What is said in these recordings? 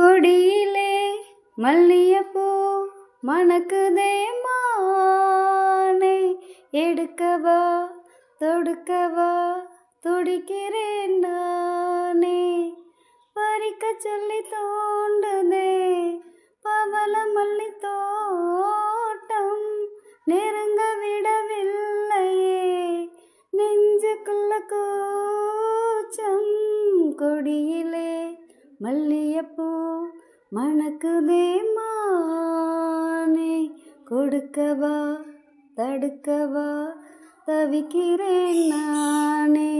கொடியிலே மல்லியப்பூ மணக்குதே மானே, எடுக்கவா தொடுக்கவா துடிக்கிறேன் நானே. பறிக்க சொல்லி தோண்டுதே பவள மல்லி தோட்டம், நெருங்க விடவில்லையே நெஞ்சுக்குள்ள கூச்சம். கொடியிலே மல்லியப்பூ மணக்குதே மானே, கொடுக்கவா தடுக்கவா தவிக்கிறேன் நானே.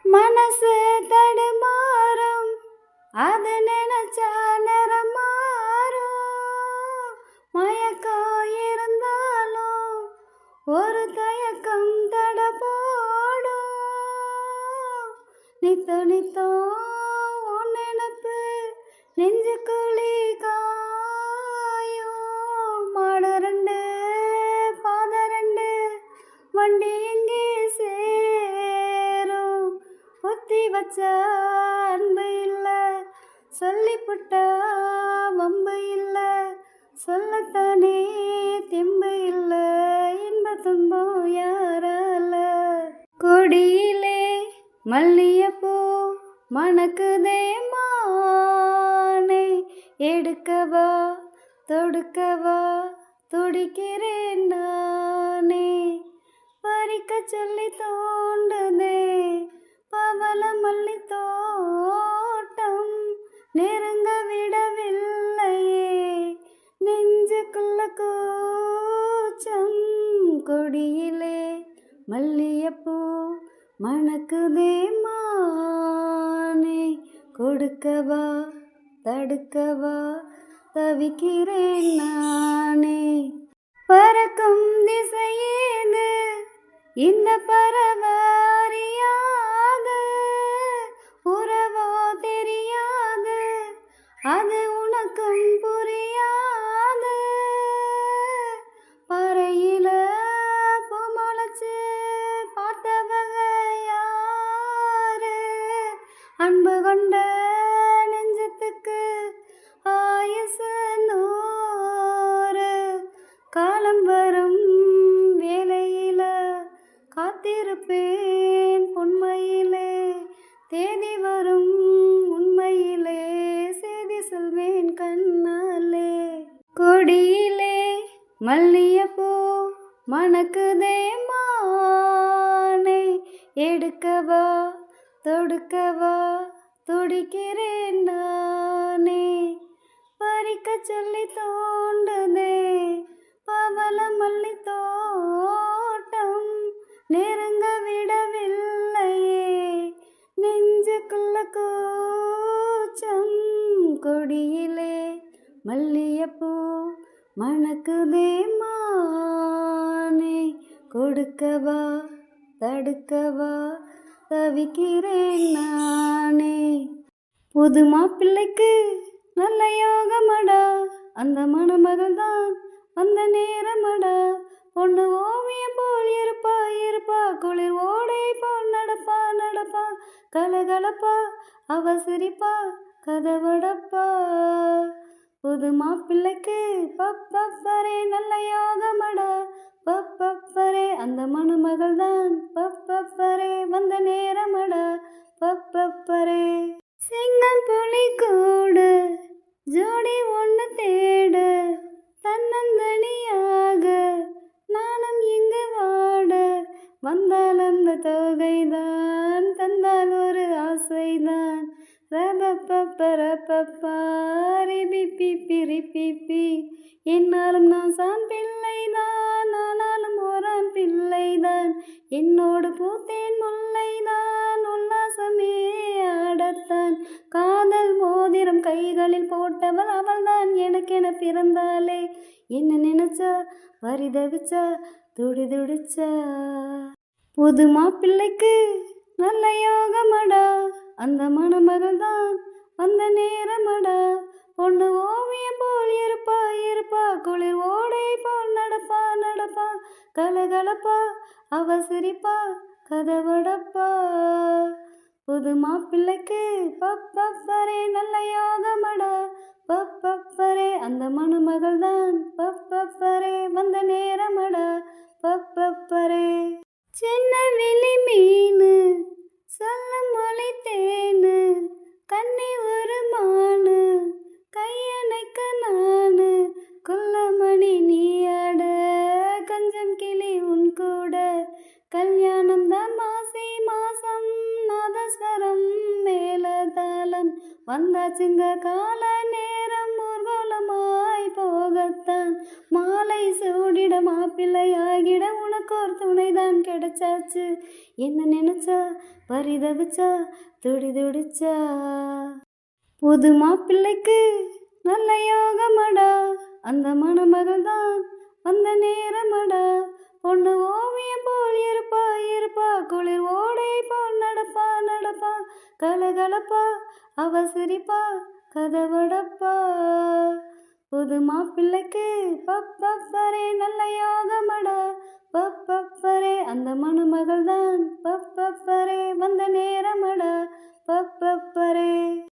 மனசு தடுமாறும் அது நினைச்சா நேரம் மாறும், மயக்கம் இருந்தாலும் ஒரு தயக்கம் தட போடும். நித்த நித்தம் உன் நினப்பு நெஞ்சுக்குழி காயும், மாடு ரெண்டு பாத ரெண்டு வண்டி எங்கே சேரும். ஒத்தி வச்ச அன்பு இல்லை சொல்லிப்புட்டா வம்பு இல்லை, சொல்லத்தானே தெம்பு இல்லை இன்ப துன்பம் யாரால. கொடியிலே மல்லியப்பூ மணக்குதே மானே, எடுக்கவா தொடுக்கவா துடிக்கிறேன் நானே. பறிக்க சொல்லி தோண்டுதே பவள மல்லி தோட்டம், நெருங்க விடவில்லையே நெஞ்சுக்குள்ள கூச்சம். கொடியிலே மல்லியப்பூ மணக்குதே மானே, கொடுக்கவா தடுக்கவா தவிக்கிறேன் நானே. பறக்கும் திசையேது இந்த பறவை அறியாது, உறவோ தெரியாது அது உனக்கும் புரியாது. பறையில பூமுளைச்சு பார்த்தவங்க யாரு, அன்பு கொண்ட நெஞ்சத்துக்கு ஆயுசு 100. காலம் வரும் வேளையில காத்திருப்பேன் பொன்மையிலே, தேதி வரும் உண்மையிலே செய்தி சொல்வேன் கண்ணாலே. கொடியிலே மல்லியப்பூ மணக்குதே மானே, எடுக்கவா தொடுக்கவா துடிக்கிறேன் நானே. பறிக்க சொல்லி தோண்டுதே பவள மல்லி தோட்டம், நெருங்க விடவில்லையே நெஞ்சுக்குள்ள கூச்சம். கொடியிலே மல்லியப்பூ மணக்குதே மானே, கொடுக்கவா தடுக்கவா தவிக்கிறேன் நானே. புது மாப்பிள்ளைக்கு நல்ல யோகமடா, அந்த மணமகள் தான் அந்த நேரமடா. பொண்ணு ஓவியம் போல் இருப்பா இருப்பா, குளிர் ஓடை போல் நடப்பா நடப்பா, கலகலப்பா அவ சிரிப்பா கதவடப்பா. புது மாப்பிள்ளைக்கு பப்பப்பரே நல்ல யோகமடா, பப்பப்பரே அந்த மணமகள் தான் பப்பப்பரே வந்த நேரமடா, பப்பப்பரே. சிங்கம் புலி கூட ஜோடி ஒன்று தேட, தன்னந்தனியாக நானும் இங்கு வாட. வந்தால் அந்த தொகைதான் தந்தால் ஒரு ஆசைதான், ரபப்பரப்பப்பா ரிபிப்பி ரிப்பிப்பி. என்னாலும் நான் சான் பிள்ளைதான், ஆனாலும் ஓரான் பிள்ளைதான். என்னோடு பூத்தேன் முல்லைதான், உல்லாசமே ஆடத்தான். காதல் மோதிரம் கைகளில் போட்டவள் அவள்தான் எனக்கென பிறந்தாளே. என்ன நினைச்சா வரிதவிச்சா துடி துடிச்சா. புது மாப்பிள்ளைக்கு நல்ல யோகமடா, அந்த மணமகள் தான் அந்த நேரமடா. பொண்ணு ஓவியம் போல் இருப்பா இருப்பா, குளிர் ஓடை போல் நடப்பா நடப்பா, கலகலப்பா அவ சிரிப்பா கதவடப்பா. புது மாப்பிள்ளைக்கு பப்பப்பரே நல்ல யோகமடா, பப்பப்பரே வந்த நேரமடா பப்பப்பரே. சின்ன விழி மீனு சொல்ல மொழி தேனு கண்ணி ஒரு மானு கையணைக்க நானு கொல்லமணி நீயாட கஞ்சம் கிளி உன் கூட கல்யாணம் தான் மாசி மாசம் நாதஸ்வரம் மேலதாளம் வந்தாச்சுங்க கால நேரம் ஊர்வலமாய் போகத்தான் மாலை சூடிட மாப்பிள்ளை ஆகிட உனக்கு ஒரு துணைதான் கிடைச்சாச்சு என்ன நினைச்சா பரிதவிச்சா துடி துடிச்சா புது மாப்பிள்ளைக்கு நல்ல யோகமடா அந்த மணமகள் தான் வந்த நேரமடா பொண்ணு ஓவியம் போல் இருப்பா இருப்பா குளிர் ஓடை போல் நடப்பா நடப்பா கலகலப்பா அவ சிரிப்பா கதவடப்பா புது மாப்பிள்ளைக்கு பப்பப்பரே நல்ல யோகமடா பப்பப்பரே அந்த மணமகள் தான் பப்பப்பரே வந்த நேரமடா பப்பப்பரே.